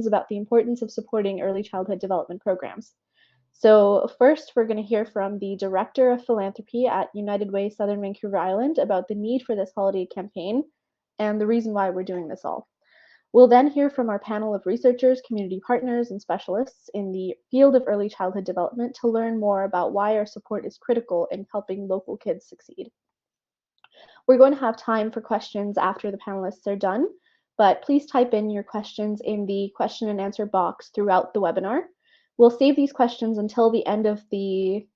about the importance of supporting early childhood development programs. So first, we're going to hear from the Director of Philanthropy at United Way Southern Vancouver Island about the need for this holiday campaign and the reason why we're doing this all. We'll then hear from our panel of researchers, community partners, and specialists in the field of early childhood development to learn more about why our support is critical in helping local kids succeed. We're going to have time for questions after the panelists are done, but please type in your questions in the question and answer box throughout the webinar. We'll save these questions until the end of the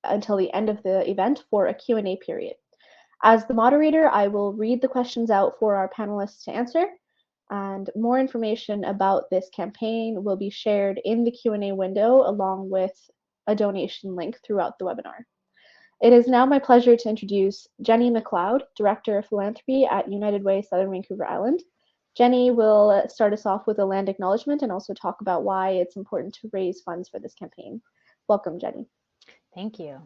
event for a Q&A period. As the moderator, I will read the questions out for our panelists to answer, and more information about this campaign will be shared in the Q&A window along with a donation link throughout the webinar. It is now my pleasure to introduce Jenny McLeod, Director of Philanthropy at United Way Southern Vancouver Island. Jenny will start us off with a land acknowledgement and also talk about why it's important to raise funds for this campaign. Welcome, Jenny. Thank you.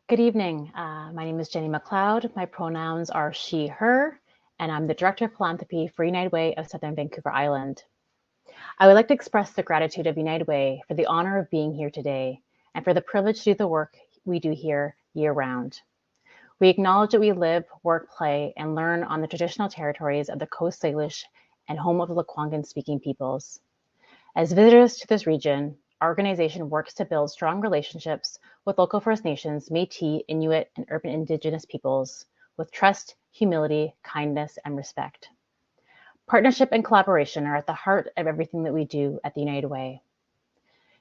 Good evening. My name is Jenny McLeod. My pronouns are she, her, and I'm the Director of Philanthropy for United Way of Southern Vancouver Island. I would like to express the gratitude of United Way for the honor of being here today and for the privilege to do the work we do here year-round. We acknowledge that we live, work, play, and learn on the traditional territories of the Coast Salish and home of the Lekwungen-speaking peoples. As visitors to this region, our organization works to build strong relationships with local First Nations, Métis, Inuit, and urban Indigenous peoples with trust, humility, kindness, and respect. Partnership and collaboration are at the heart of everything that we do at the United Way.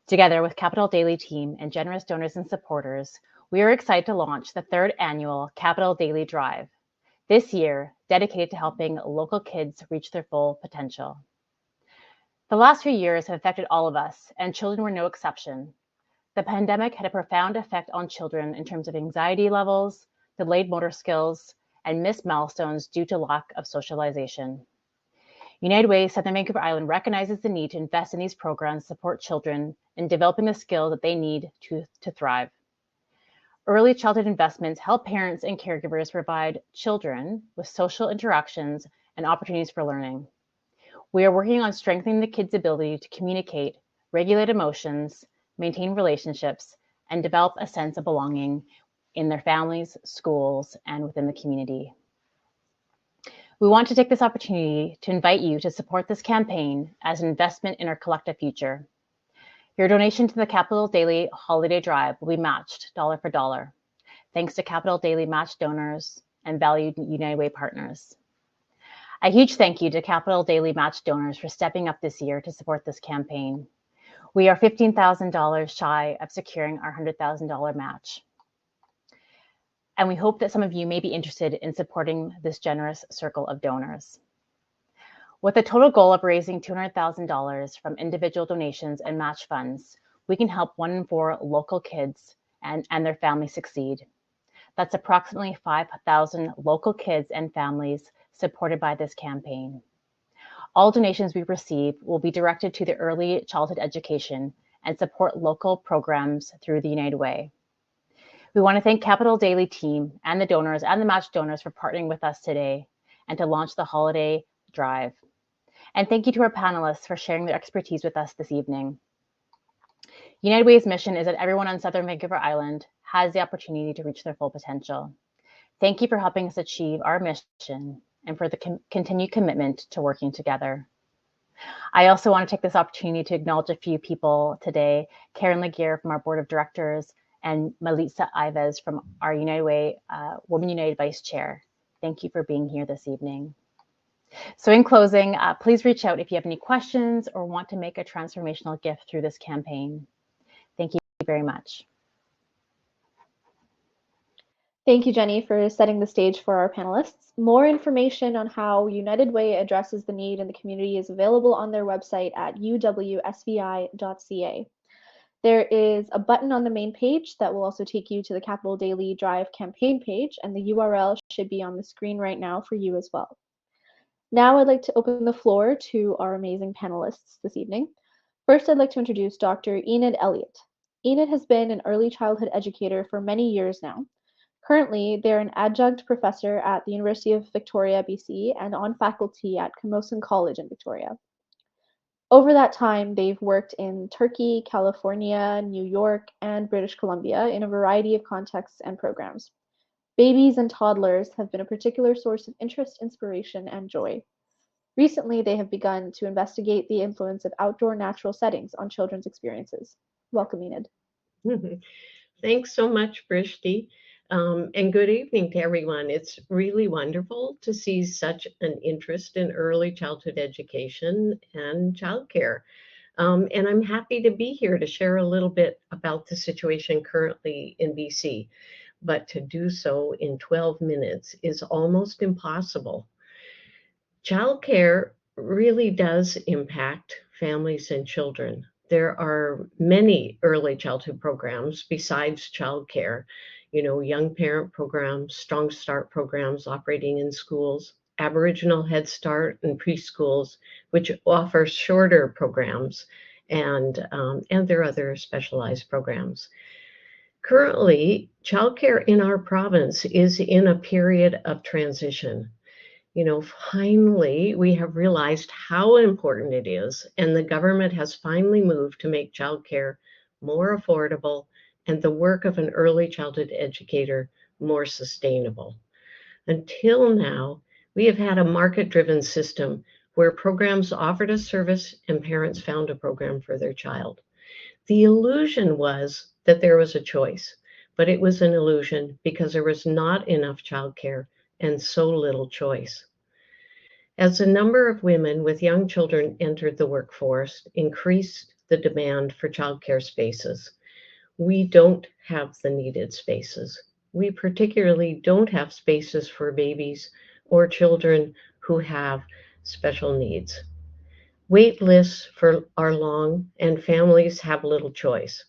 Together with Capital Daily team and generous donors and supporters, we are excited to launch the third annual Capital Daily Drive, this year dedicated to helping local kids reach their full potential. The last few years have affected all of us, and children were no exception. The pandemic had a profound effect on children in terms of anxiety levels, delayed motor skills, and missed milestones due to lack of socialization. United Way Southern Vancouver Island recognizes the need to invest in these programs to support children in developing the skills that they need to thrive. Early childhood investments help parents and caregivers provide children with social interactions and opportunities for learning. We are working on strengthening the kids' ability to communicate, regulate emotions, maintain relationships, and develop a sense of belonging in their families, schools, and within the community. We want to take this opportunity to invite you to support this campaign as an investment in our collective future. Your donation to the Capital Daily Holiday Drive will be matched dollar for dollar, thanks to Capital Daily match donors and valued United Way partners. A huge thank you to Capital Daily match donors for stepping up this year to support this campaign. We are $15,000 shy of securing our $100,000 match. And we hope that some of you may be interested in supporting this generous circle of donors. With a total goal of raising $200,000 from individual donations and match funds, we can help 1 in 4 local kids and their families succeed. That's approximately 5,000 local kids and families supported by this campaign. All donations we receive will be directed to the early childhood education and support local programs through the United Way. We want to thank Capital Daily team and the donors and the match donors for partnering with us today and to launch the holiday drive. And thank you to our panelists for sharing their expertise with us this evening. United Way's mission is that everyone on Southern Vancouver Island has the opportunity to reach their full potential. Thank you for helping us achieve our mission and for the continued commitment to working together. I also want to take this opportunity to acknowledge a few people today, Karen Laguerre from our board of directors, and Melissa Ives from our United Way Women United Vice Chair. Thank you for being here this evening. So in closing, please reach out if you have any questions or want to make a transformational gift through this campaign. Thank you very much. Thank you, Jenny, for setting the stage for our panelists. More information on how United Way addresses the need in the community is available on their website at uwsvi.ca. There is a button on the main page that will also take you to the Capital Daily Drive campaign page, and the URL should be on the screen right now for you as well. Now I'd like to open the floor to our amazing panelists this evening. First, I'd like to introduce Dr. Enid Elliott. Enid has been an early childhood educator for many years now. Currently, they're an adjunct professor at the University of Victoria, BC, and on faculty at Camosun College in Victoria. Over that time, they've worked in Turkey, California, New York, and British Columbia in a variety of contexts and programs. Babies and toddlers have been a particular source of interest, inspiration, and joy. Recently, they have begun to investigate the influence of outdoor natural settings on children's experiences. Welcome, Enid. Thanks so much, Brishti. And good evening to everyone. It's really wonderful to see such an interest in early childhood education and childcare. And I'm happy to be here to share a little bit about the situation currently in BC. But to do so in 12 minutes is almost impossible. Childcare really does impact families and children. There are many early childhood programs besides childcare, young parent programs, strong start programs operating in schools, Aboriginal Head Start and preschools, which offer shorter programs, and there are other specialized programs. Currently, childcare in our province is in a period of transition. Finally, we have realized how important it is, and the government has finally moved to make childcare more affordable and the work of an early childhood educator more sustainable. Until now, we have had a market-driven system where programs offered a service and parents found a program for their child. The illusion was that there was a choice, but it was an illusion because there was not enough childcare and so little choice. As the number of women with young children entered the workforce increased the demand for childcare spaces. We don't have the needed spaces. We particularly don't have spaces for babies or children who have special needs. Wait lists are long and families have little choice.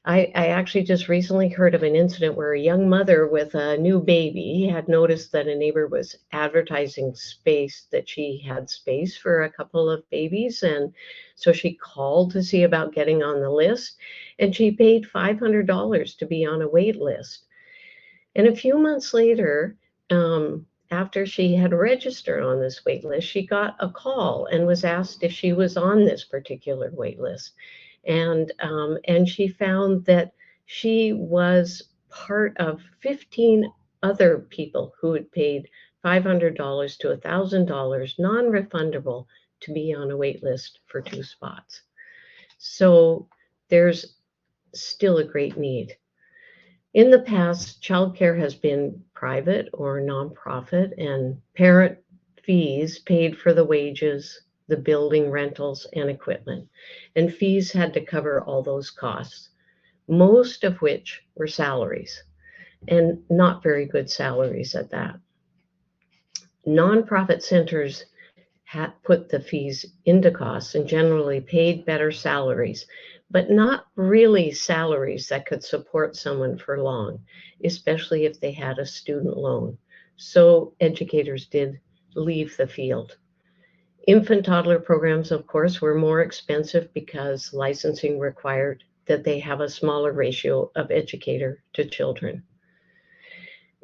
I actually just recently heard of an incident where a young mother with a new baby had noticed that a neighbor was advertising space, that she had space for a couple of babies. And so she called to see about getting on the list, and she paid $500 to be on a wait list. And a few months later, after she had registered on this wait list, she got a call and was asked if she was on this particular wait list. And she found that she was part of 15 other people who had paid $500 to $1,000 non-refundable to be on a wait list for 2 spots. So there's still a great need. In the past, childcare has been private or nonprofit, and parent fees paid for the wages, the building rentals, and equipment. And fees had to cover all those costs, most of which were salaries, and not very good salaries at that. Nonprofit centers had put the fees into costs and generally paid better salaries, but not really salaries that could support someone for long, especially if they had a student loan. So educators did leave the field. Infant toddler programs, of course, were more expensive because licensing required that they have a smaller ratio of educator to children.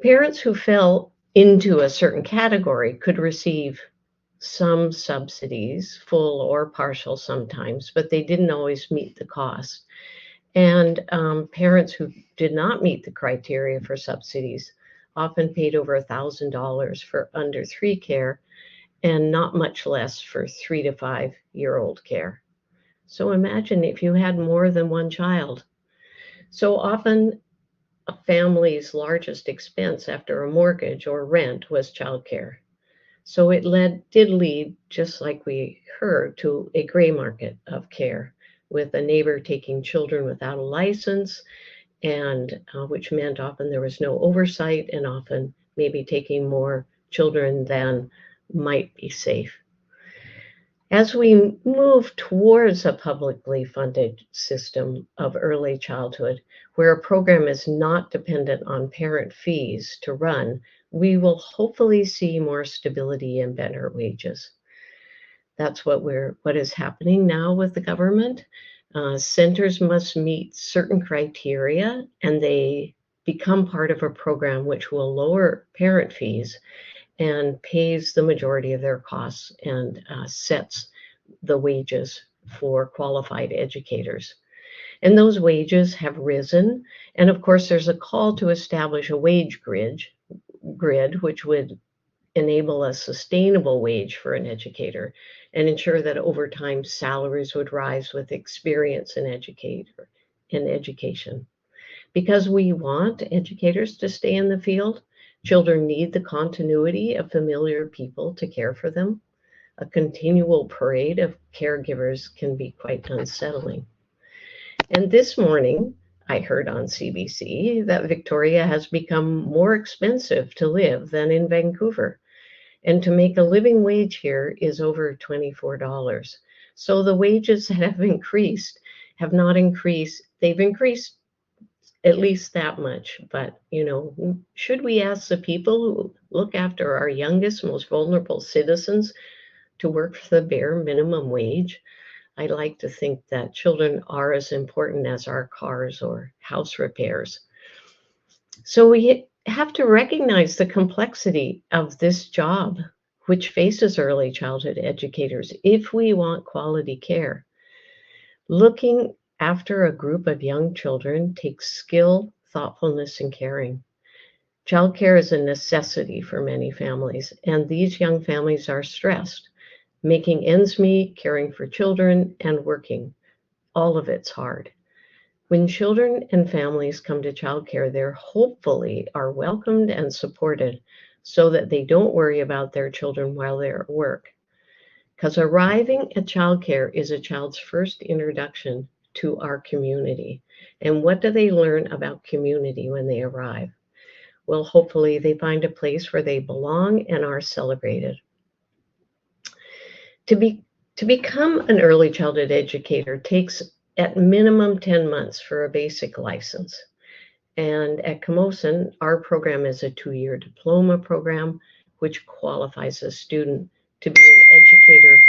Parents who fell into a certain category could receive some subsidies, full or partial sometimes, but they didn't always meet the cost. And parents who did not meet the criteria for subsidies often paid over $1,000 for under 3 care and not much less for 3 to 5-year-old care. So imagine if you had more than one child. So often a family's largest expense after a mortgage or rent was childcare. So it did lead, just like we heard, to a gray market of care, with a neighbor taking children without a license, and which meant often there was no oversight, and often maybe taking more children than might be safe. As we move towards a publicly funded system of early childhood, where a program is not dependent on parent fees to run, we will hopefully see more stability and better wages. That's what is happening now with the government. Centers must meet certain criteria, and they become part of a program which will lower parent fees and pays the majority of their costs and sets the wages for qualified educators. And those wages have risen. And of course, there's a call to establish a wage grid, which would enable a sustainable wage for an educator and ensure that over time salaries would rise with experience in education. Because we want educators to stay in the field, children need the continuity of familiar people to care for them. A continual parade of caregivers can be quite unsettling. And this morning, I heard on CBC that Victoria has become more expensive to live than in Vancouver. And to make a living wage here is over $24. So the wages that have increased have not increased. They've increased at least that much. But, should we ask the people who look after our youngest, most vulnerable citizens to work for the bare minimum wage? I like to think that children are as important as our cars or house repairs. So we have to recognize the complexity of this job, which faces early childhood educators if we want quality care. Looking after a group of young children takes skill, thoughtfulness, and caring. Childcare is a necessity for many families, and these young families are stressed. Making ends meet, caring for children, and working. All of it's hard. When children and families come to childcare, they hopefully are welcomed and supported so that they don't worry about their children while they're at work. Because arriving at childcare is a child's first introduction to our community. And what do they learn about community when they arrive? Well, hopefully they find a place where they belong and are celebrated. To become an early childhood educator takes at minimum 10 months for a basic license. And at Camosun, our program is a 2-year diploma program, which qualifies a student to be an educator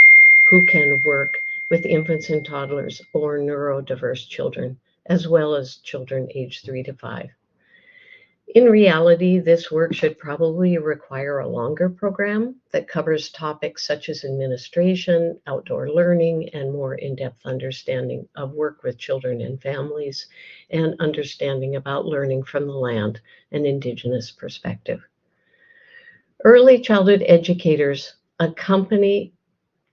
who can work with infants and toddlers or neurodiverse children, as well as children aged 3 to 5. In reality, this work should probably require a longer program that covers topics such as administration, outdoor learning, and more in-depth understanding of work with children and families, and understanding about learning from the land and Indigenous perspective. Early childhood educators accompany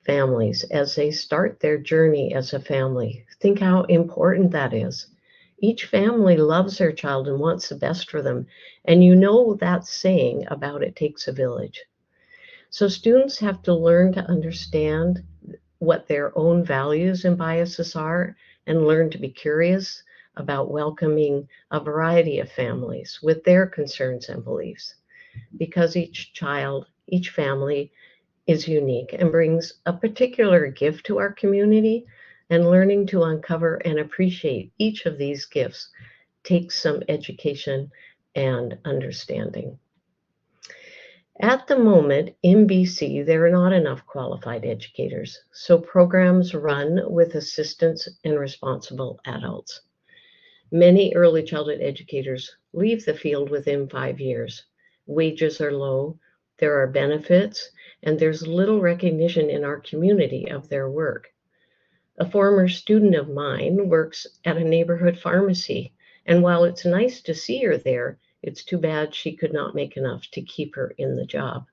families as they start their journey as a family. Think how important that is. Each family loves their child and wants the best for them. And that saying about it takes a village. So students have to learn to understand what their own values and biases are and learn to be curious about welcoming a variety of families with their concerns and beliefs. Because each family is unique and brings a particular gift to our community, and learning to uncover and appreciate each of these gifts takes some education and understanding. At the moment in BC, there are not enough qualified educators, so programs run with assistants and responsible adults. Many early childhood educators leave the field within 5 years. Wages are low, there are benefits, and there's little recognition in our community of their work. A former student of mine works at a neighborhood pharmacy, and while it's nice to see her there, it's too bad she could not make enough to keep her in the job.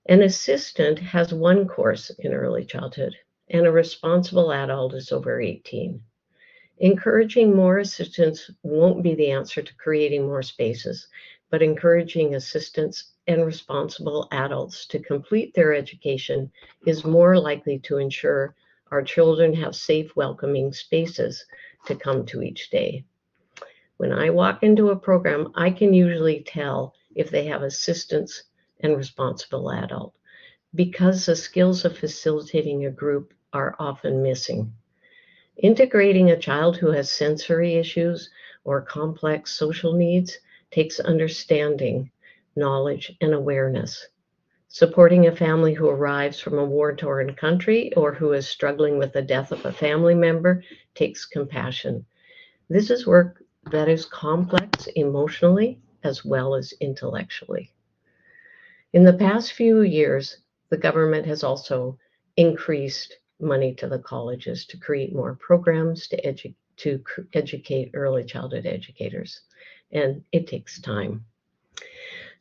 An assistant has one course in early childhood, and a responsible adult is over 18. Encouraging more assistants won't be the answer to creating more spaces, but encouraging assistants and responsible adults to complete their education is more likely to ensure our children have safe, welcoming spaces to come to each day. When I walk into a program, I can usually tell if they have assistants and responsible adult, because the skills of facilitating a group are often missing. Integrating a child who has sensory issues or complex social needs takes understanding, knowledge, and awareness. Supporting a family who arrives from a war-torn country or who is struggling with the death of a family member takes compassion. This is work that is complex emotionally as well as intellectually. In the past few years, the government has also increased money to the colleges to create more programs to educate early childhood educators. And it takes time.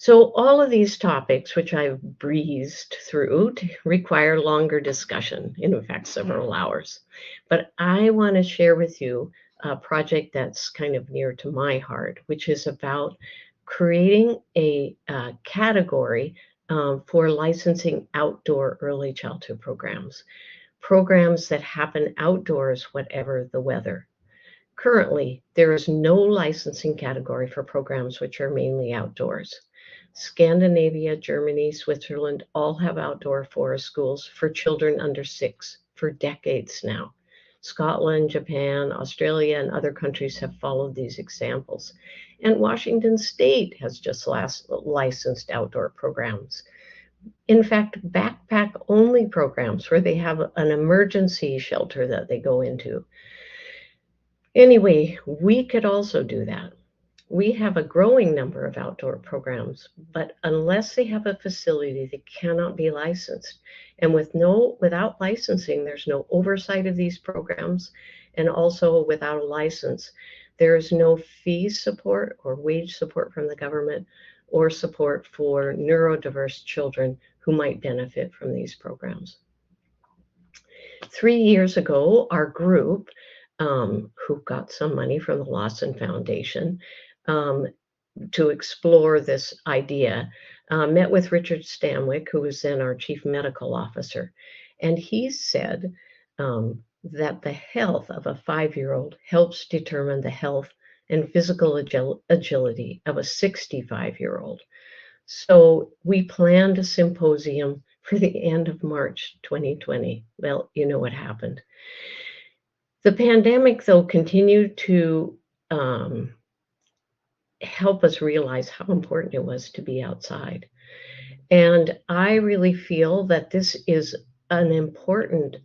So all of these topics, which I've breezed through, require longer discussion, in fact, several hours. But I want to share with you a project that's kind of near to my heart, which is about creating a category for licensing outdoor early childhood programs that happen outdoors, whatever the weather. Currently, there is no licensing category for programs which are mainly outdoors. Scandinavia, Germany, Switzerland all have outdoor forest schools for children under 6 for decades now. Scotland, Japan, Australia, and other countries have followed these examples. And Washington State has just licensed outdoor programs. In fact, backpack only programs where they have an emergency shelter that they go into. Anyway, we could also do that. We have a growing number of outdoor programs, but unless they have a facility, they cannot be licensed. And without licensing, there's no oversight of these programs. And also without a license, there is no fee support or wage support from the government or support for neurodiverse children who might benefit from these programs. 3 years ago, our group, who got some money from the Lawson Foundation, to explore this idea, met with Richard Stanwyck, who was then our chief medical officer. And he said that the health of a 5-year-old helps determine the health and physical agility of a 65-year-old. So we planned a symposium for the end of March 2020. Well, you know what happened. The pandemic, though, continued to help us realize how important it was to be outside. And I really feel that this is an important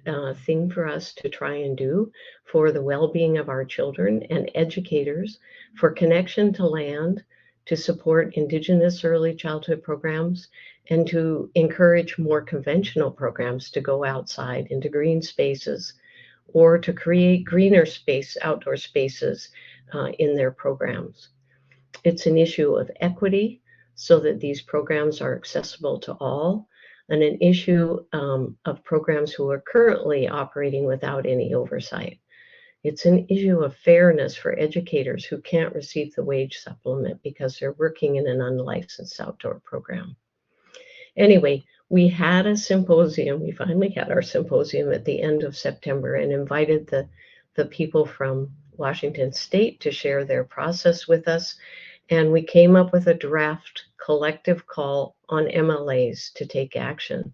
thing for us to try and do for the well-being of our children and educators, for connection to land, to support Indigenous early childhood programs, and to encourage more conventional programs to go outside into green spaces or to create greener outdoor spaces in their programs. It's an issue of equity so that these programs are accessible to all, and an issue of programs who are currently operating without any oversight. It's an issue of fairness for educators who can't receive the wage supplement because they're working in an unlicensed outdoor program. Anyway, we had a symposium. We finally had our symposium at the end of September and invited the people from Washington State to share their process with us. And we came up with a draft collective call on MLAs to take action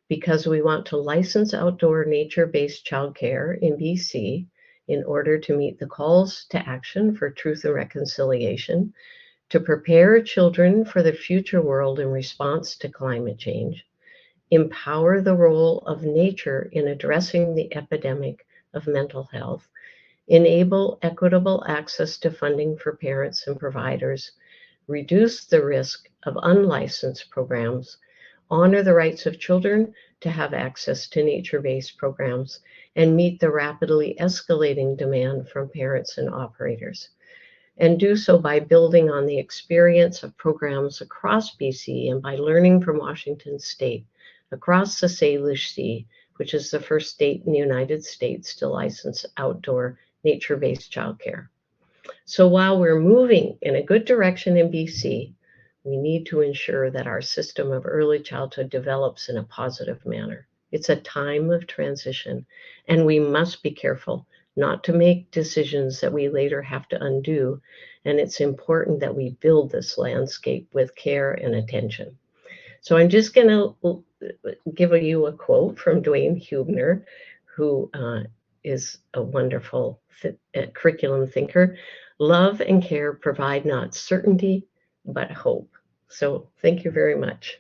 because we want to license outdoor nature-based childcare in BC in order to meet the calls to action for truth and reconciliation, to prepare children for the future world in response to climate change, empower the role of nature in addressing the epidemic of mental health, enable equitable access to funding for parents and providers, reduce the risk of unlicensed programs, honor the rights of children to have access to nature-based programs, and meet the rapidly escalating demand from parents and operators. And do so by building on the experience of programs across BC and by learning from Washington State, across the Salish Sea, which is the first state in the United States to license outdoor nature-based childcare. So while we're moving in a good direction in BC, we need to ensure that our system of early childhood develops in a positive manner. It's a time of transition, and we must be careful not to make decisions that we later have to undo. And it's important that we build this landscape with care and attention. So I'm just going to give you a quote from Dwayne Hubner, who is a wonderful curriculum thinker. Love and care provide not certainty, but hope. So thank you very much.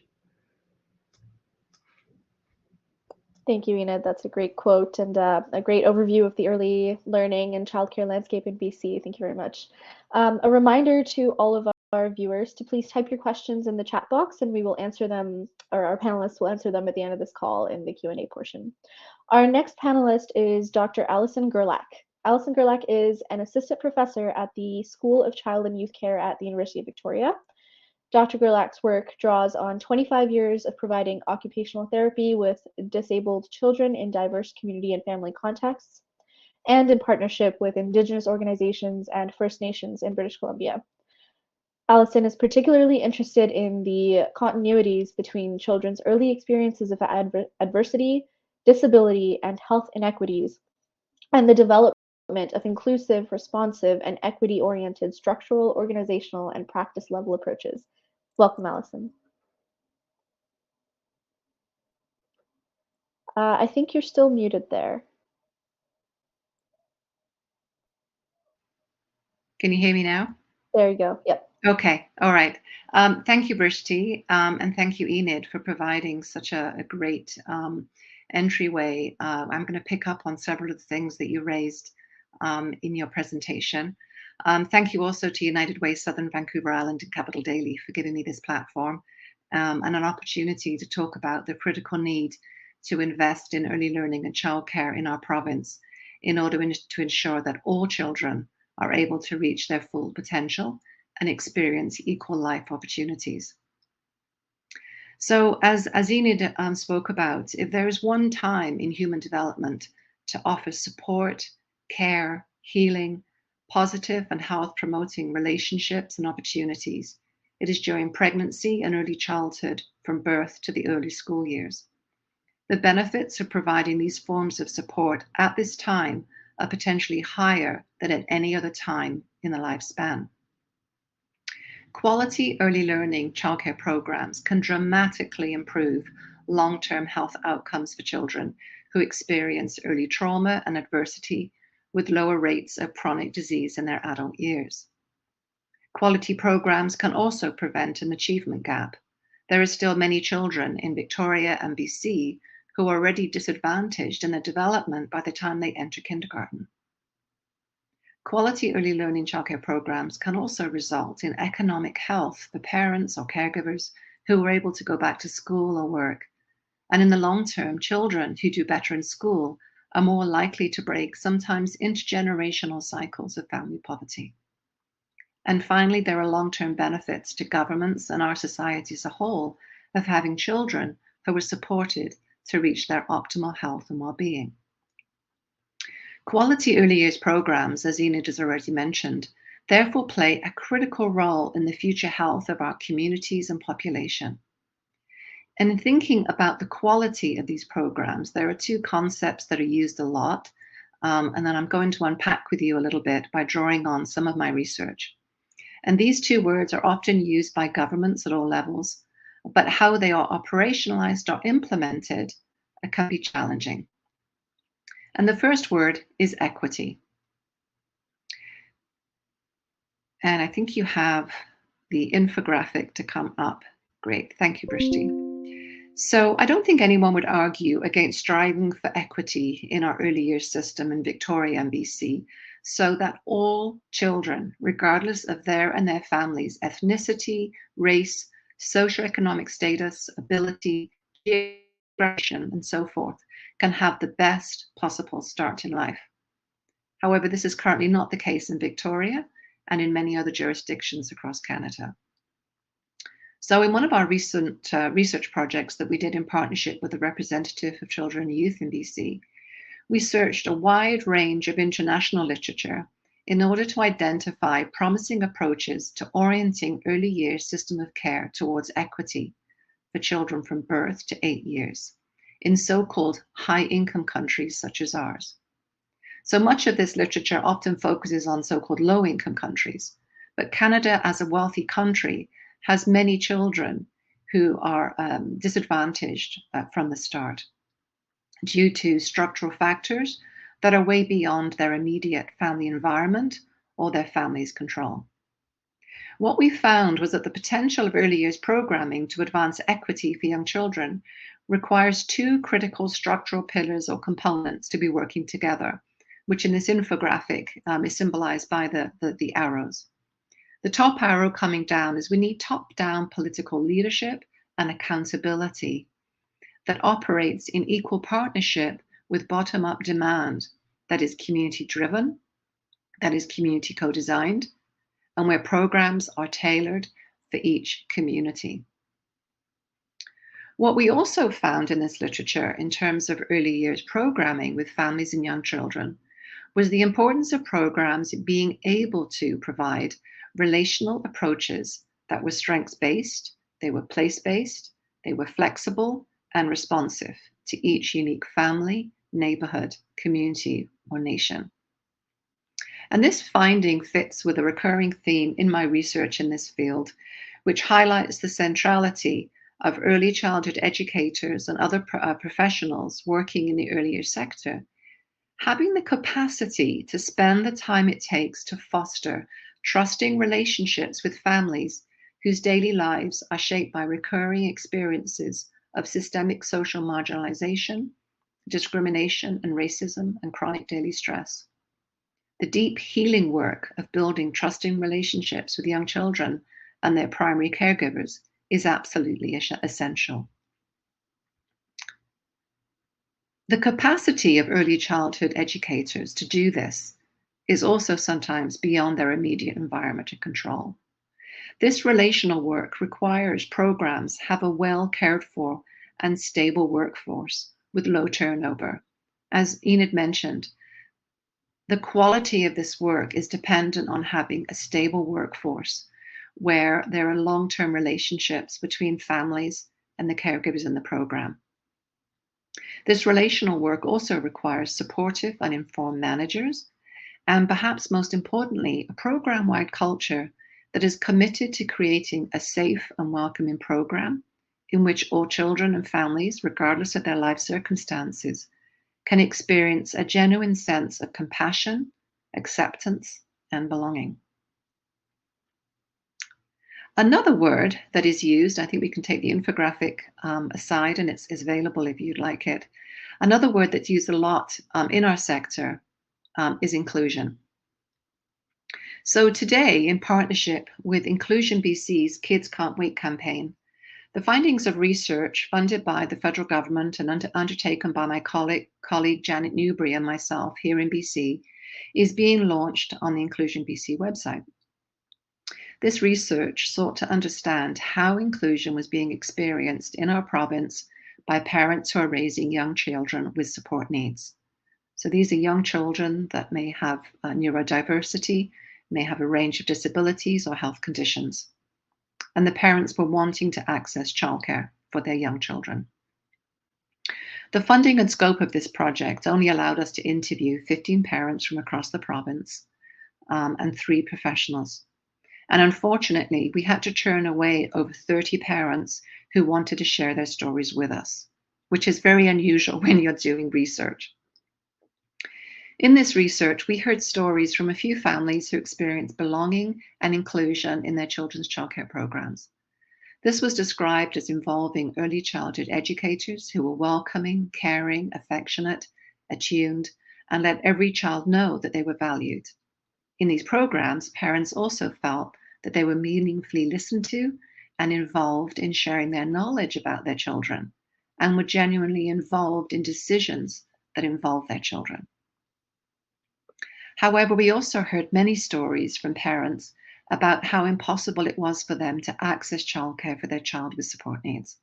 Thank you, Enid. That's a great quote and a great overview of the early learning and childcare landscape in BC. Thank you very much. A reminder to all of our viewers to please type your questions in the chat box and we will answer them, or our panelists will answer them at the end of this call in the Q&A portion. Our next panelist is Dr. Alison Gerlach. Alison Gerlach is an assistant professor at the School of Child and Youth Care at the University of Victoria. Dr. Gerlach's work draws on 25 years of providing occupational therapy with disabled children in diverse community and family contexts, and in partnership with Indigenous organizations and First Nations in British Columbia. Alison is particularly interested in the continuities between children's early experiences of adversity, disability, and health inequities, and the development of inclusive, responsive, and equity-oriented structural, organizational, and practice level approaches. Welcome, Alison. I think you're still muted there. Can you hear me now? There you go. Yep. Okay. All right. Thank you, Brishti, and thank you, Enid, for providing such a great entryway. I'm going to pick up on several of the things that you raised in your presentation. Thank you also to United Way Southern Vancouver Island and Capital Daily for giving me this platform and an opportunity to talk about the critical need to invest in early learning and childcare in our province in order to ensure that all children are able to reach their full potential and experience equal life opportunities. So as Enid spoke about, if there is one time in human development to offer support, care, healing, positive and health promoting relationships and opportunities, it is during pregnancy and early childhood from birth to the early school years. The benefits of providing these forms of support at this time are potentially higher than at any other time in the lifespan. Quality early learning childcare programs can dramatically improve long-term health outcomes for children who experience early trauma and adversity with lower rates of chronic disease in their adult years. Quality programs can also prevent an achievement gap. There are still many children in Victoria and BC who are already disadvantaged in their development by the time they enter kindergarten. Quality early learning childcare programs can also result in economic health for parents or caregivers who are able to go back to school or work. And in the long term, children who do better in school are more likely to break sometimes intergenerational cycles of family poverty. And finally, there are long-term benefits to governments and our society as a whole of having children who are supported to reach their optimal health and well-being. Quality early years programs, as Enid has already mentioned, therefore play a critical role in the future health of our communities and population. And in thinking about the quality of these programs, there are two concepts that are used a lot, and then I'm going to unpack with you a little bit by drawing on some of my research. And these two words are often used by governments at all levels, but how they are operationalized or implemented can be challenging. And the first word is equity. And I think you have the infographic to come up. Great, thank you, Brishti. So I don't think anyone would argue against striving for equity in our early years system in Victoria and BC, so that all children, regardless of their and their families' ethnicity, race, socioeconomic status, ability, generation, and so forth, can have the best possible start in life. However, this is currently not the case in Victoria and in many other jurisdictions across Canada. So in one of our recent research projects that we did in partnership with a representative of children and youth in BC, we searched a wide range of international literature in order to identify promising approaches to orienting early years system of care towards equity for children from birth to 8 years in so-called high-income countries such as ours. So much of this literature often focuses on so-called low-income countries, but Canada as a wealthy country has many children who are disadvantaged from the start due to structural factors that are way beyond their immediate family environment or their family's control. What we found was that the potential of early years programming to advance equity for young children requires two critical structural pillars or components to be working together, which in this infographic is symbolized by the arrows. The top arrow coming down is we need top-down political leadership and accountability that operates in equal partnership with bottom-up demand that is community-driven, that is community co-designed, and where programs are tailored for each community. What we also found in this literature in terms of early years programming with families and young children was the importance of programs being able to provide relational approaches that were strengths-based, they were place-based, they were flexible and responsive to each unique family, neighborhood, community, or nation. And this finding fits with a recurring theme in my research in this field, which highlights the centrality of early childhood educators and other professionals working in the early years sector, having the capacity to spend the time it takes to foster trusting relationships with families whose daily lives are shaped by recurring experiences of systemic social marginalization, discrimination and racism, and chronic daily stress. The deep healing work of building trusting relationships with young children and their primary caregivers is absolutely essential. The capacity of early childhood educators to do this is also sometimes beyond their immediate environment and control. This relational work requires programs have a well cared for and stable workforce with low turnover. As Enid mentioned, the quality of this work is dependent on having a stable workforce where there are long-term relationships between families and the caregivers in the program. This relational work also requires supportive and informed managers, and perhaps most importantly, a program-wide culture that is committed to creating a safe and welcoming program in which all children and families, regardless of their life circumstances, can experience a genuine sense of compassion, acceptance, and belonging. Another word that is used, I think we can take the infographic aside and it's available if you'd like it. Another word that's used a lot in our sector is inclusion. So today, in partnership with Inclusion BC's Kids Can't Wait campaign, the findings of research funded by the federal government and undertaken by my colleague Janet Newbury and myself here in BC is being launched on the Inclusion BC website. This research sought to understand how inclusion was being experienced in our province by parents who are raising young children with support needs. So these are young children that may have neurodiversity, may have a range of disabilities or health conditions. And the parents were wanting to access childcare for their young children. The funding and scope of this project only allowed us to interview 15 parents from across the province and 3 professionals. And unfortunately, we had to turn away over 30 parents who wanted to share their stories with us, which is very unusual when you're doing research. In this research, we heard stories from a few families who experienced belonging and inclusion in their children's childcare programs. This was described as involving early childhood educators who were welcoming, caring, affectionate, attuned, and let every child know that they were valued. In these programs, parents also felt that they were meaningfully listened to and involved in sharing their knowledge about their children, and were genuinely involved in decisions that involved their children. However, we also heard many stories from parents about how impossible it was for them to access childcare for their child with support needs.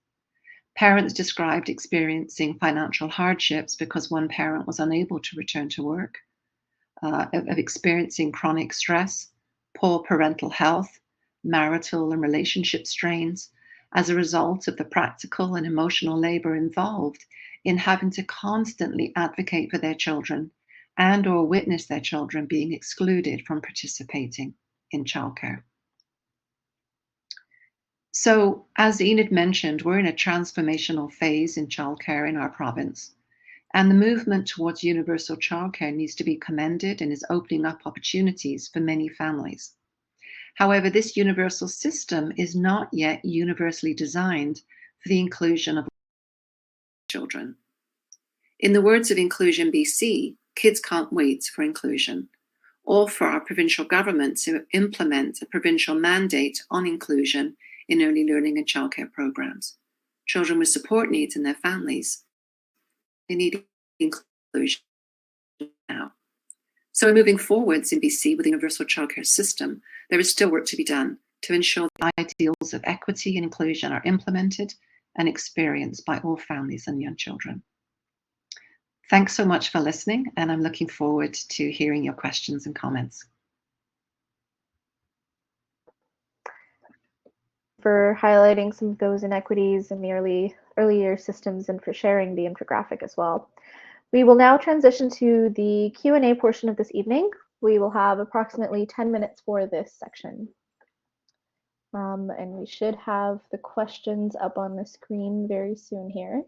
Parents described experiencing financial hardships because one parent was unable to return to work, of experiencing chronic stress, poor parental health, marital and relationship strains as a result of the practical and emotional labor involved in having to constantly advocate for their children and or witness their children being excluded from participating in childcare. So, as Enid mentioned, we're in a transformational phase in childcare in our province, and the movement towards universal childcare needs to be commended and is opening up opportunities for many families. However, this universal system is not yet universally designed for the inclusion of children. In the words of Inclusion BC, kids can't wait for inclusion, or for our provincial government to implement a provincial mandate on inclusion in early learning and childcare programs. Children with support needs and their families, they need inclusion inclusion now. So moving forwards in BC with the universal childcare system, there is still work to be done to ensure the ideals of equity and inclusion are implemented and experienced by all families and young children. Thanks so much for listening, and I'm looking forward to hearing your questions and comments. For highlighting some of those inequities in the early year systems and for sharing the infographic as well. We will now transition to the Q&A portion of this evening. We will have approximately 10 minutes for this section. And we should have the questions up on the screen very soon here.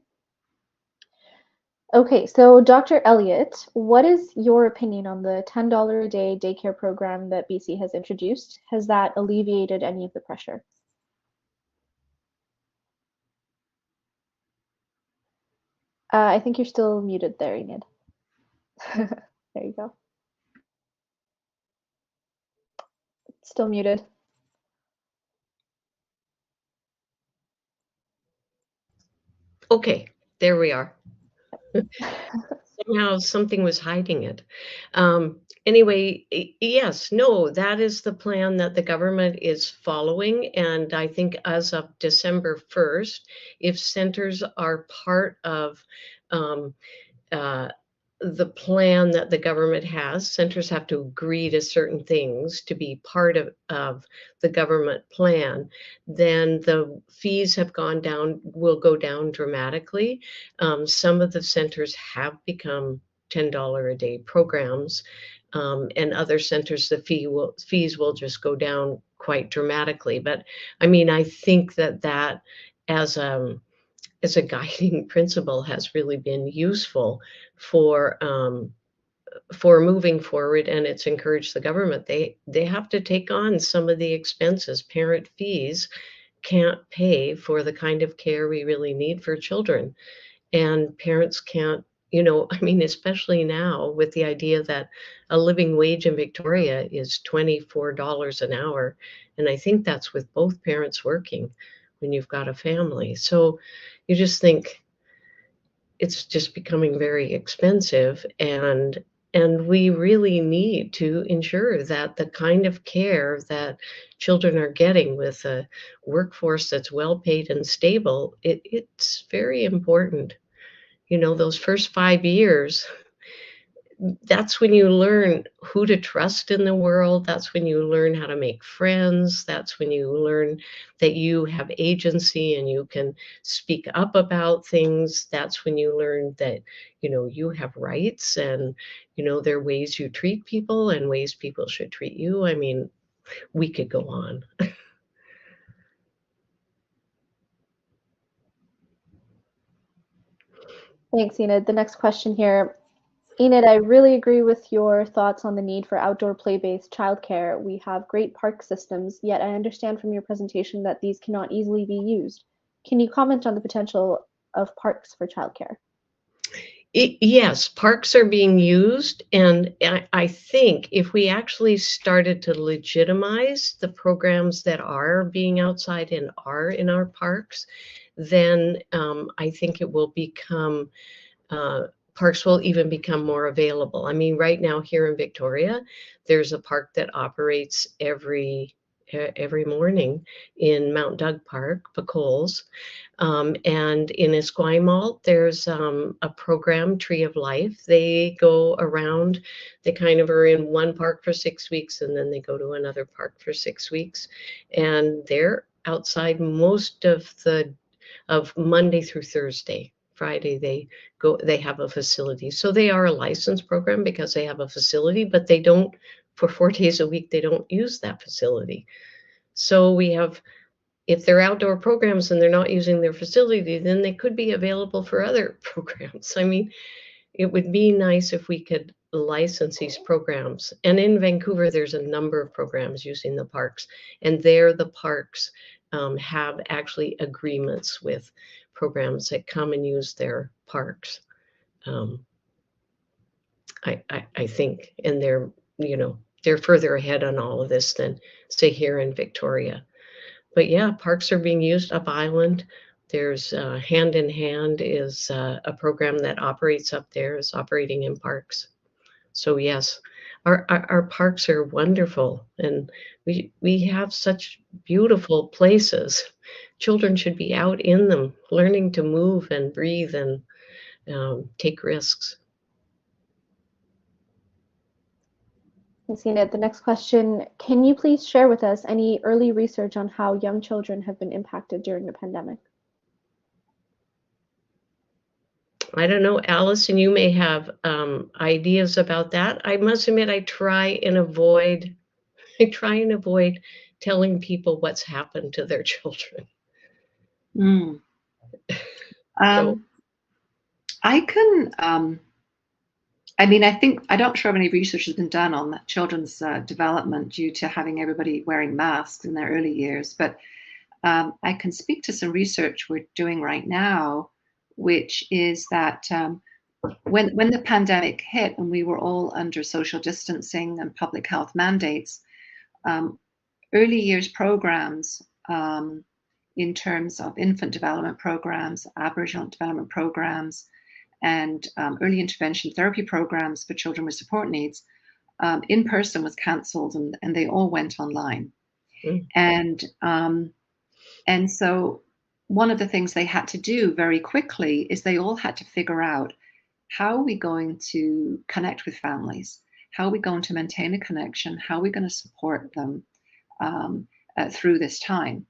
Okay, so Dr. Elliott, what is your opinion on the $10 a day daycare program that BC has introduced? Has that alleviated any of the pressure? I think you're still muted there, Enid. There you go. Still muted. Okay, there we are. Somehow something was hiding it. Anyway, yes, no, that is the plan that the government is following. And I think as of December 1st, if centers are part of the plan that the government has, centers have to agree to certain things to be part of the government plan, then the fees have gone down, will go down dramatically. Some of the centers have become $10 a day programs, and other centers, the fees will just go down quite dramatically. But I mean, I think that as a guiding principle has really been useful for moving forward, and it's encouraged the government. They have to take on some of the expenses. Parent fees can't pay for the kind of care we really need for children, and parents can't, I mean, especially now with the idea that a living wage in Victoria is $24 an hour, and I think that's with both parents working when you've got a family. So you just think it's just becoming very expensive, and we really need to ensure that the kind of care that children are getting with a workforce that's well paid and stable, it's very important. Those first 5 years, that's when you learn who to trust in the world. That's when you learn how to make friends. That's when you learn that you have agency and you can speak up about things. That's when you learn that, you have rights, and, there are ways you treat people and ways people should treat you. I mean, we could go on. Thanks, Enid. The next question here. Enid, I really agree with your thoughts on the need for outdoor play-based childcare. We have great park systems, yet I understand from your presentation that these cannot easily be used. Can you comment on the potential of parks for childcare? Yes, parks are being used, and I think if we actually started to legitimize the programs that are being outside and are in our parks, then I think it will become parks will even become more available. I mean, right now here in Victoria, there's a park that operates every morning in Mount Doug Park, Coles. And in Esquimalt, there's a program, Tree of Life. They go around, they kind of are in one park for 6 weeks, and then they go to another park for 6 weeks. And they're outside most of Monday through Thursday. Friday they have a facility. So they are a licensed program because they have a facility, but they don't, for 4 days a week, they don't use that facility. So we have, if they're outdoor programs and they're not using their facility, then they could be available for other programs. I mean, it would be nice if we could license these programs. And in Vancouver, there's a number of programs using the parks, and there the parks have actually agreements with programs that come and use their parks. I think, and they're further ahead on all of this than say here in Victoria. But yeah, parks are being used up island. There's Hand in Hand is a program that operates up there, is operating in parks. So yes, our parks are wonderful, and we have such beautiful places. Children should be out in them, learning to move and breathe and take risks. Thanks, Enid. The next question, can you please share with us any early research on how young children have been impacted during the pandemic? I don't know, Allison, you may have ideas about that. I must admit, I try and avoid telling people what's happened to their children. Mm. So, I can, I'm not sure if any research has been done on children's development due to having everybody wearing masks in their early years, but I can speak to some research we're doing right now, which is that when the pandemic hit and we were all under social distancing and public health mandates, early years programs in terms of infant development programs, Aboriginal development programs, and early intervention therapy programs for children with support needs, in person was cancelled, and they all went online. And so one of the things they had to do very quickly is they all had to figure out, how are we going to connect with families? How are we going to maintain a connection? How are we going to support them through this time?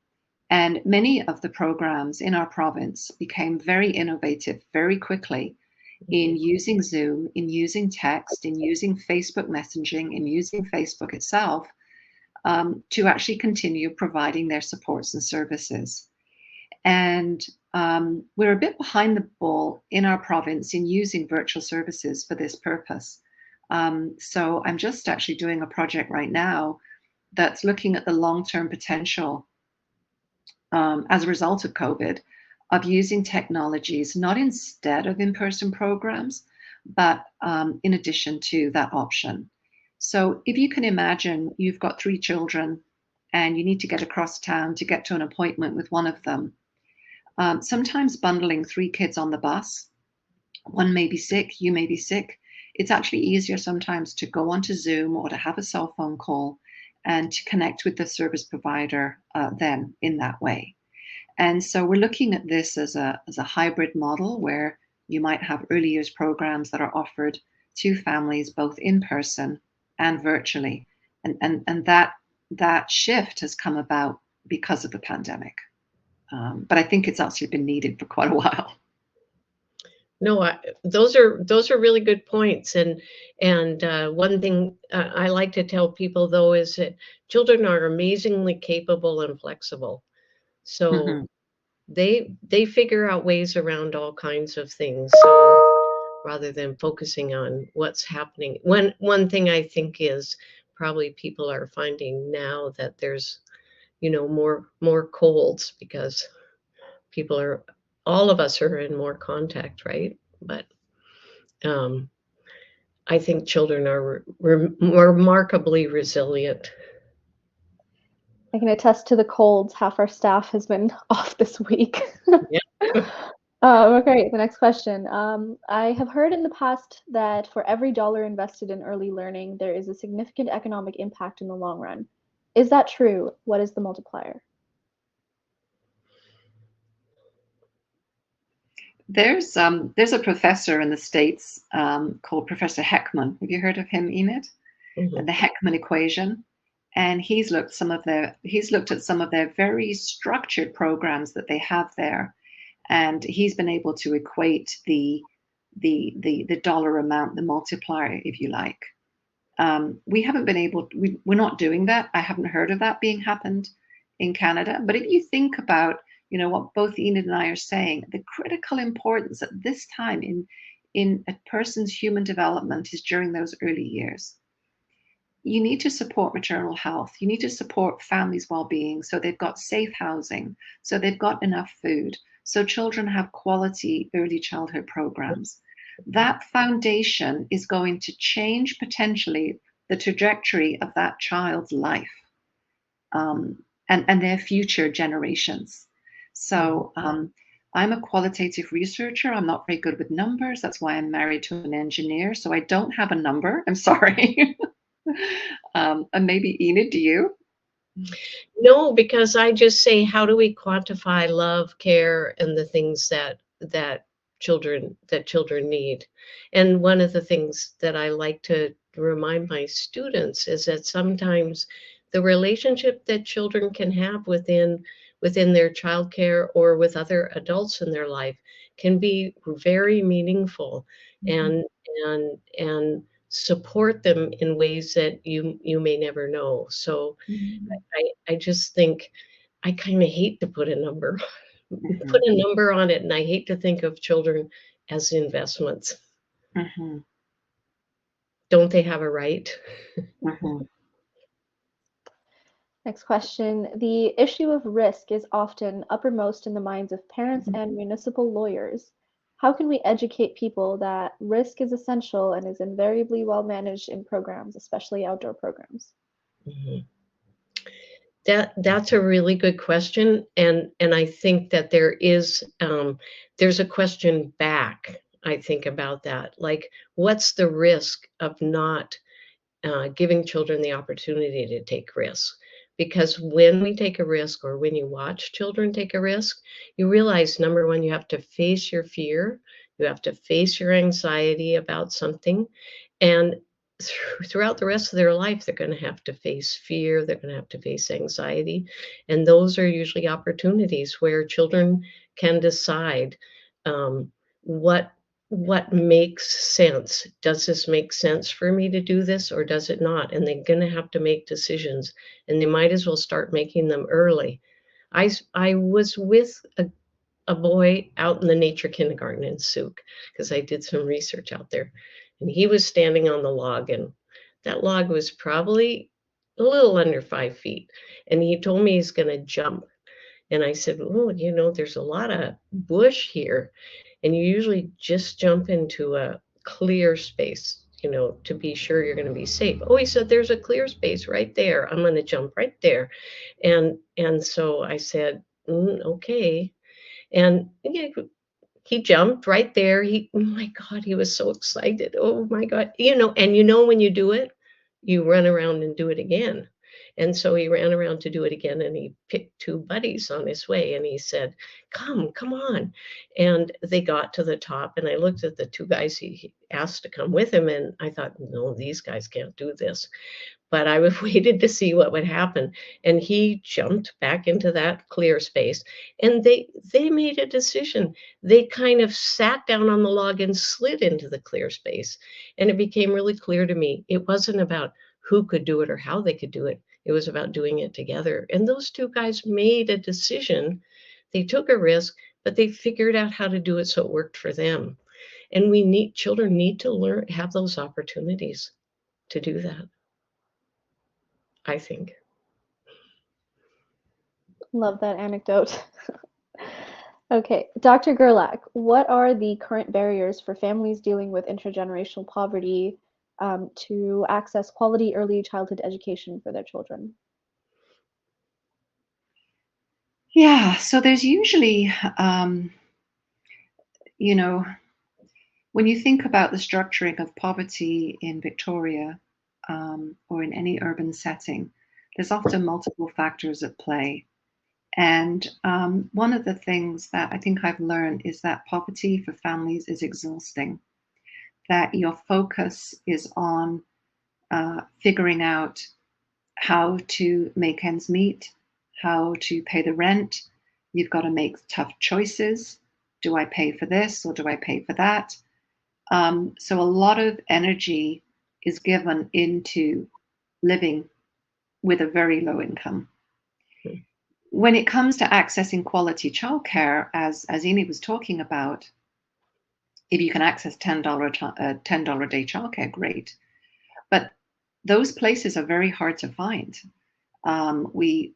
And many of the programs in our province became very innovative very quickly in using Zoom, in using text, in using Facebook messaging, in using Facebook itself, to actually continue providing their supports and services. And we're a bit behind the ball in our province in using virtual services for this purpose. So I'm just actually doing a project right now that's looking at the long-term potential as a result of COVID, of using technologies, not instead of in-person programs, but in addition to that option. So if you can imagine you've got 3 children and you need to get across town to get to an appointment with one of them, sometimes bundling 3 kids on the bus, one may be sick, you may be sick, it's actually easier sometimes to go onto Zoom or to have a cell phone call and to connect with the service provider then in that way. And so we're looking at this as a hybrid model where you might have early years programs that are offered to families both in person and virtually. And that shift has come about because of the pandemic. But I think it's actually been needed for quite a while. No, those are really good points. And one thing I like to tell people, though, is that children are amazingly capable and flexible. So they figure out ways around all kinds of things. So rather than focusing on what's happening, one thing I think is probably people are finding now that there's more colds because all of us are in more contact, right? But I think children are remarkably resilient. I can attest to the colds. Half our staff has been off this week. Yeah. Okay, the next question. I have heard in the past that for every dollar invested in early learning, there is a significant economic impact in the long run. Is that true? What is the multiplier? There's a professor in the States called Professor Heckman. Have you heard of him, Enid? Mm-hmm. The Heckman equation. And he's looked at some of their very structured programs that they have there, and he's been able to equate the dollar amount, the multiplier, if you like. We haven't been able. We're not doing that. I haven't heard of that being happened in Canada. But if you think about, what both Enid and I are saying, the critical importance at this time in a person's human development is during those early years. You need to support maternal health. You need to support families' well-being, so they've got safe housing, so they've got enough food, so children have quality early childhood programs. That foundation is going to change potentially the trajectory of that child's life and their future generations. So I'm a qualitative researcher. I'm not very good with numbers. That's why I'm married to an engineer. So I don't have a number. I'm sorry. And maybe Enid, do you? No, because I just say, how do we quantify love, care, and the things that children need? And one of the things that I like to remind my students is that sometimes the relationship that children can have within their childcare or with other adults in their life can be very meaningful and and support them in ways that you may never know. So Mhm. I just think I kind of hate to put a number Mhm. put a number on it, and I hate to think of children as investments. Mhm. Don't they have a right? Mhm. Next question. The issue of risk is often uppermost in the minds of parents and municipal lawyers. How can we educate people that risk is essential and is invariably well managed in programs, especially outdoor programs? Mhm. That's a really good question, and I think that there's a question back. I think about that, like, what's the risk of not giving children the opportunity to take risks. Because when we take a risk or when you watch children take a risk, you realize number one, you have to face your fear, you have to face your anxiety about something. And throughout the rest of their life, they're going to have to face fear, they're going to have to face anxiety. And those are usually opportunities where children can decide um, what what makes sense. Does this make sense for me to do this or does it not? And they're going to have to make decisions, and they might as well start making them early. I was with a boy out in the nature kindergarten in Souk because I did some research out there. And he was standing on the log, and that log was probably a little under 5 feet. And he told me he's going to jump. And I said, oh, there's a lot of bush here. And you usually just jump into a clear space, to be sure you're going to be safe. Oh, he said, there's a clear space right there. I'm going to jump right there. And so I said, okay. And yeah, he jumped right there. Oh my God, he was so excited. Oh my God. And when you do it, you run around and do it again. And so he ran around to do it again, and he picked two buddies on his way and he said, come on. And they got to the top, and I looked at the two guys he asked to come with him, and I thought, no, these guys can't do this. But I waited to see what would happen. And he jumped back into that clear space, and they made a decision. They kind of sat down on the log and slid into the clear space. And it became really clear to me it wasn't about who could do it or how they could do it. It was about doing it together. And those two guys made a decision. They took a risk, but they figured out how to do it so it worked for them. And children need to have those opportunities to do that, I think. Love that anecdote. Okay, Dr. Gerlach, what are the current barriers for families dealing with intergenerational poverty to access quality early childhood education for their children? Yeah, so there's usually, you know, when you think about the structuring of poverty in Victoria or in any urban setting, there's often multiple factors at play. And one of the things that I think I've learned is that poverty for families is exhausting, that your focus is on figuring out how to make ends meet, how to pay the rent. You've got to make tough choices. Do I pay for this or do I pay for that? So a lot of energy is given into living with a very low income. When it comes to accessing quality childcare, as Enid was talking about, if you can access $10 a day childcare, great. But those places are very hard to find. We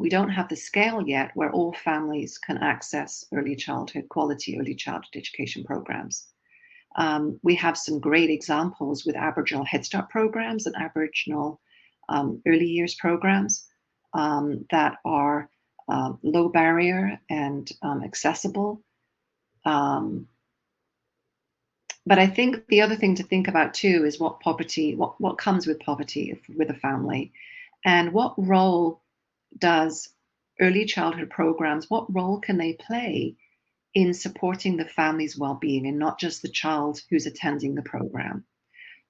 don't have the scale yet where all families can access quality early childhood education programs. We have some great examples with Aboriginal Head Start programs and Aboriginal early years programs that are low barrier and accessible. But I think the other thing to think about too is what comes with poverty with a family, and what role does early childhood programs, what role can they play in supporting the family's well-being and not just the child who's attending the program.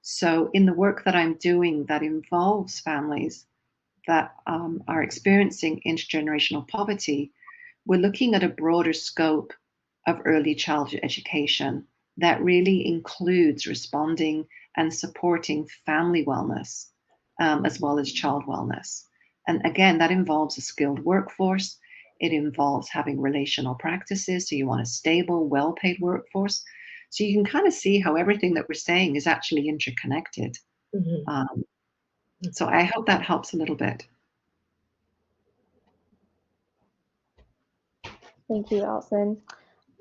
So in the work that I'm doing that involves families that are experiencing intergenerational poverty, we're looking at a broader scope of early childhood education that really includes responding and supporting family wellness as well as child wellness. And again, that involves a skilled workforce. It involves having relational practices. So you want a stable, well-paid workforce. So you can kind of see how everything that we're saying is actually interconnected. Mm-hmm. So I hope that helps a little bit. Thank you, Alison.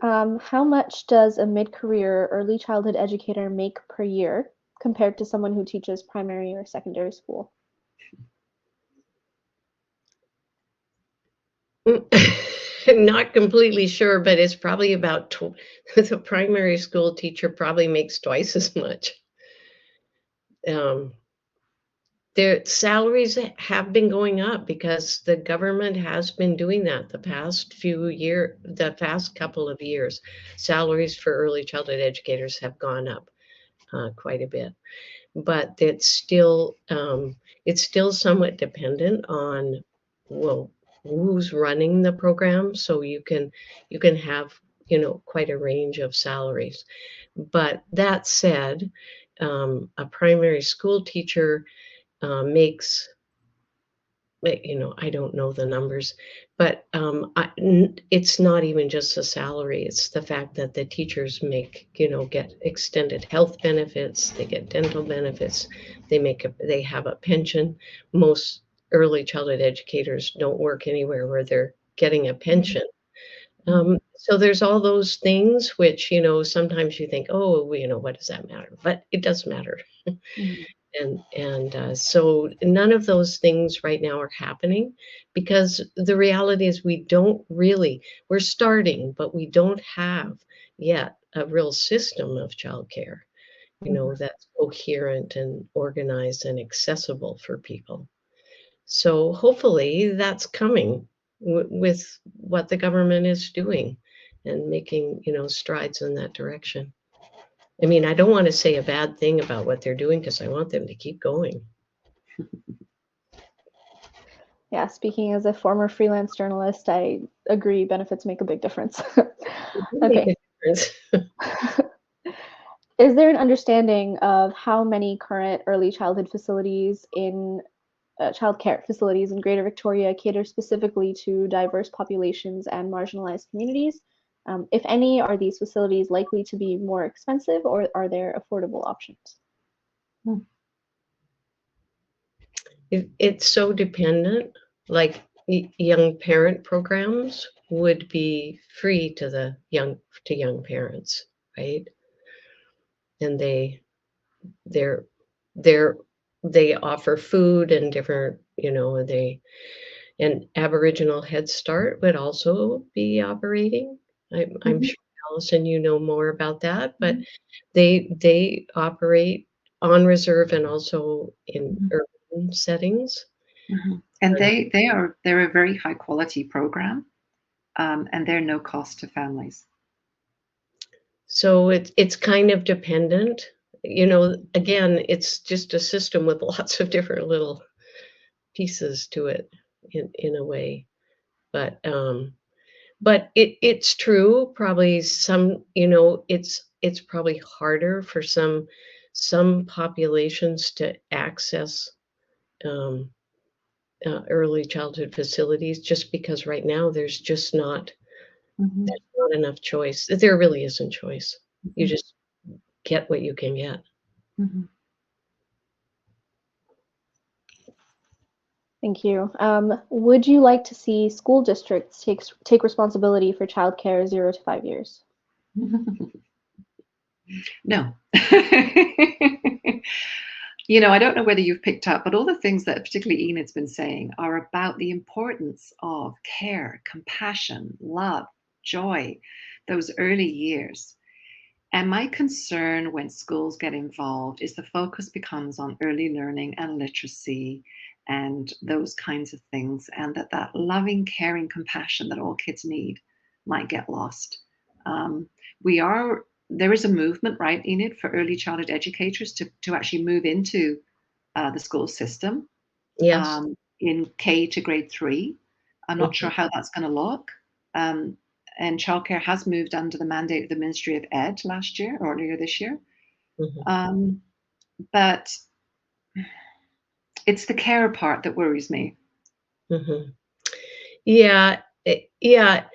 How much does a mid-career early childhood educator make per year compared to someone who teaches primary or secondary school? Not completely sure, but it's probably about the primary school teacher probably makes twice as much. Their salaries have been going up because the government has been doing that the past couple of years. Salaries for early childhood educators have gone up quite a bit, but it's still somewhat dependent on, well, who's running the program. So you can have, quite a range of salaries. But that said, a primary school teacher makes, I don't know the numbers, but it's not even just the salary. It's the fact that the teachers get extended health benefits, they get dental benefits, they have a pension. Most early childhood educators don't work anywhere where they're getting a pension. So there's all those things which, sometimes you think, oh, what does that matter? But it does matter. Mm-hmm. And so none of those things right now are happening because the reality is we're starting, but we don't have yet a real system of childcare, that's coherent and organized and accessible for people. So hopefully that's coming with what the government is doing and making, strides in that direction. I mean, I don't want to say a bad thing about what they're doing because I want them to keep going. Yeah, speaking as a former freelance journalist, I agree benefits make a big difference. Okay. Is there an understanding of how many current early childhood facilities in childcare facilities in Greater Victoria cater specifically to diverse populations and marginalized communities? If any, are these facilities likely to be more expensive or are there affordable options? It's so dependent. Like young parent programs would be free to young parents, right? And they offer food and different, and Aboriginal Head Start would also be operating. I'm sure, Alison, you know more about that, but they operate on reserve and also in urban settings. And they're a very high quality program, and they're no cost to families. So it's kind of dependent. Again, it's just a system with lots of different little pieces to it in a way. But it's true. Probably some, it's probably harder for some populations to access early childhood facilities just because right now there's just not enough choice. There really isn't choice. You just get what you can get. Thank you. Would you like to see school districts take responsibility for childcare 0 to 5 years? No. You know, I don't know whether you've picked up, but all the things that particularly Enid's been saying are about the importance of care, compassion, love, joy, those early years. And my concern when schools get involved is the focus becomes on early learning and literacy and those kinds of things, and that loving, caring compassion that all kids need might get lost. Um, there is a movement, right, Enid, for early childhood educators to actually move into the school system Yes. in K to grade 3. I'm not sure Mhm. how that's going to look. And childcare has moved under the mandate of the Ministry of Ed earlier this year. Mhm. But it's the care part that worries me. Mhm. Yeah, yeah,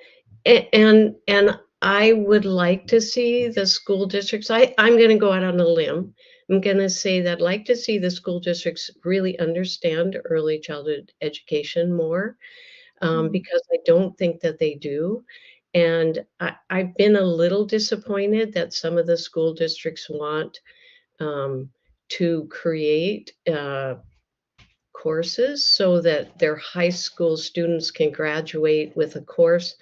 and I would like to see the school districts. I'm going to go out on a limb. I'm going to say that I'd like to see the school districts really understand early childhood education more, because I don't think that they do. And I've been a little disappointed that some of the school districts want to create courses so that their high school students can graduate with a course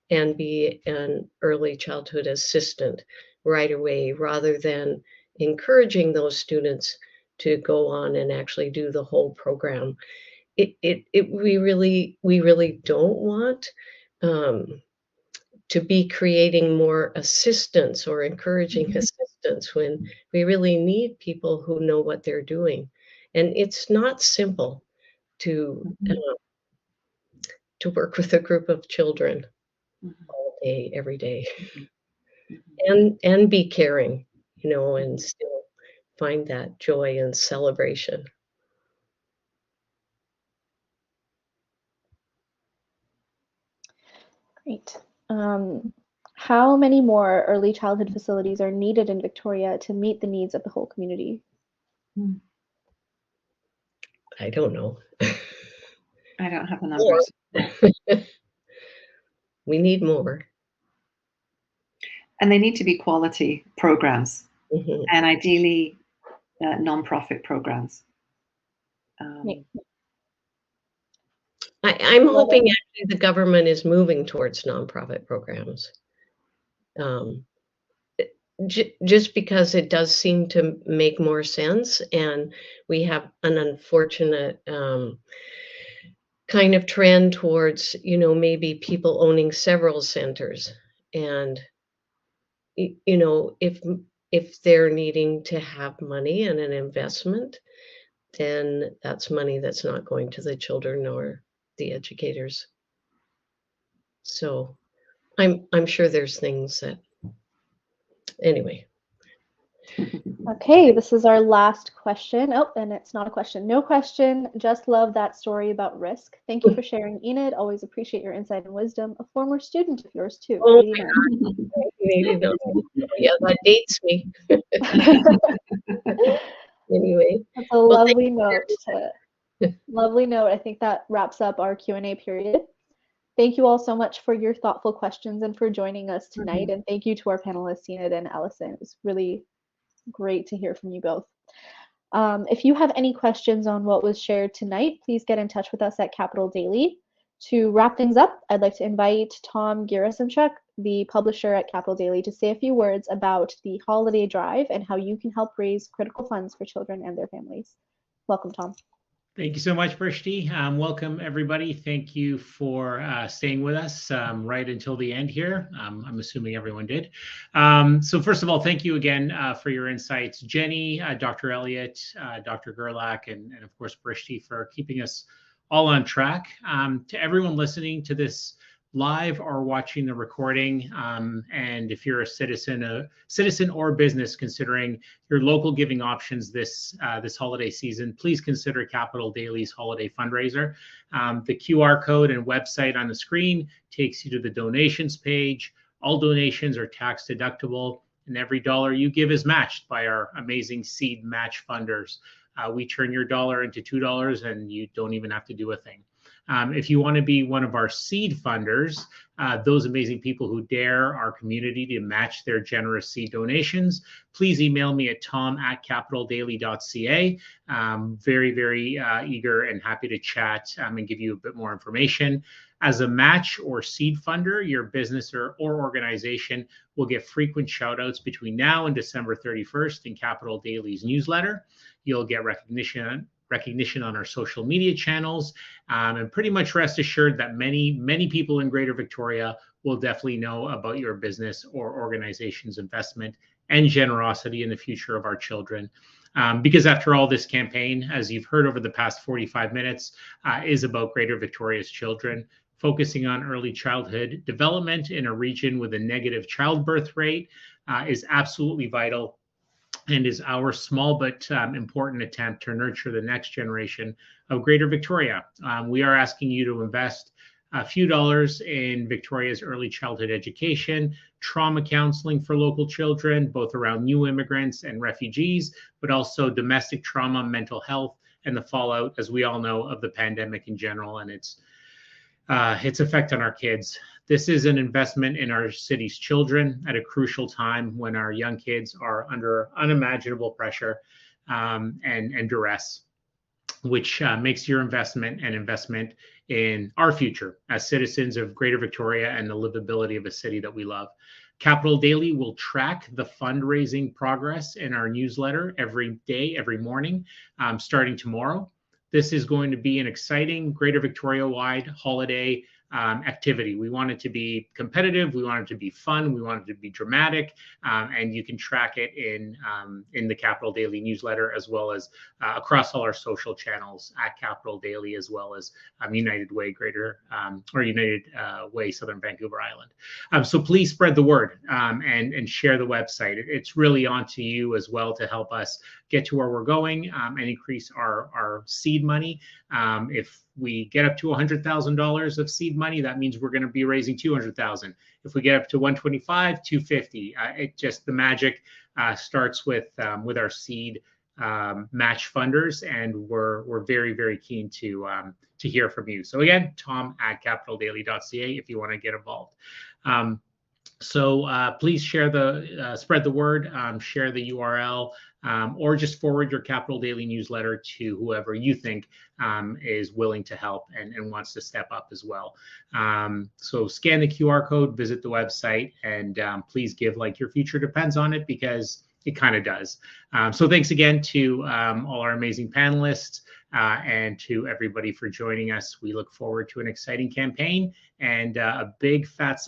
and be an early childhood assistant right away, rather than encouraging those students to go on and actually do the whole program. We really don't want um, to be creating more assistants or encouraging assistants when we really need people who know what they're doing. And it's not simple to work with a group of children all day, every day, and be caring, and still find that joy and celebration. Great. How many more early childhood facilities are needed in Victoria to meet the needs of the whole community? I don't know. I don't have the More. numbers. We need more. And they need to be quality programs, Mhm. and ideally nonprofit programs. I'm hoping actually the government is moving towards nonprofit programs. Um, just because it does seem to make more sense, and we have an unfortunate kind of trend towards, maybe people owning several centers, and if they're needing to have money and an investment, then that's money that's not going to the children or the educators. So I'm sure there's things that, anyway. Okay, this is our last question. Oh, and it's not a question. No question. Just love that story about risk. Thank you for sharing, Enid. Always appreciate your insight and wisdom. A former student of yours too. Oh 89. maybe they'll, yeah, that dates me. Anyway, That's a well, thank lovely you note. Lovely note. I think that wraps up our Q&A period. Thank you all so much for your thoughtful questions and for joining us tonight. And thank you to our panelists, Enid and Allison. It was really great to hear from you both. If you have any questions on what was shared tonight, please get in touch with us at Capital Daily. To wrap things up, I'd like to invite Tom Gerasimchuk, the publisher at Capital Daily, to say a few words about the holiday drive and how you can help raise critical funds for children and their families. Welcome, Tom. Thank you so much, Brishti. Welcome, everybody. Thank you for staying with us right until the end here. I'm assuming everyone did. So first of all, thank you again for your insights. Jenny, Dr. Elliott, Dr. Gerlach, and of course, Brishti for keeping us all on track. To everyone listening to this live or watching the recording, and if you're a citizen or business considering your local giving options this holiday season, please consider Capital Daily's holiday fundraiser. The QR code and website on the screen takes you to the donations page. All donations are tax deductible, and every dollar you give is matched by our amazing seed match funders. We turn your dollar into $2, and you don't even have to do a thing. If you want to be one of our seed funders, those amazing people who dare our community to match their generous seed donations, please email me at tom@capitaldaily.ca. Very, very eager and happy to chat and give you a bit more information. As a match or seed funder, your business or organization will get frequent shout outs between now and December 31st in Capital Daily's newsletter. You'll get recognition on our social media channels, and pretty much rest assured that many people in Greater Victoria will definitely know about your business or organization's investment and generosity in the future of our children. Because after all, this campaign, as you've heard over the past 45 minutes, is about Greater Victoria's children, focusing on early childhood development in a region with a negative childbirth rate is absolutely vital, and is our small but important attempt to nurture the next generation of Greater Victoria. We are asking you to invest a few dollars in Victoria's early childhood education, trauma counseling for local children, both around new immigrants and refugees, but also domestic trauma, mental health, and the fallout, as we all know, of the pandemic in general and its effect on our kids. This is an investment in our city's children at a crucial time when our young kids are under unimaginable pressure and duress, which makes your investment an investment in our future as citizens of Greater Victoria and the livability of a city that we love. Capital Daily will track the fundraising progress in our newsletter every day, every morning, starting tomorrow. This is going to be an exciting Greater Victoria-wide holiday activity. We want it to be competitive. We want it to be fun. We want it to be dramatic. And you can track it in the Capital Daily newsletter, as well as across all our social channels at Capital Daily, as well as United Way United Way Southern Vancouver Island. So please spread the word and share the website. It's really on to you as well to help us get to where we're going and increase our seed money. If we get up to $100,000 of seed money, that means we're going to be raising $200,000. If we get up to 125, 250. It just, the magic starts with our seed match funders, and we're very, very keen to hear from you. So again, tom@capitaldaily.ca if you want to get involved. So please share spread the word, share the URL, or just forward your Capital Daily newsletter to whoever you think is willing to help and wants to step up as well. So scan the QR code, visit the website, and please give like your future depends on it, because it kind of does. So thanks again to all our amazing panelists and to everybody for joining us. We look forward to an exciting campaign and a big fat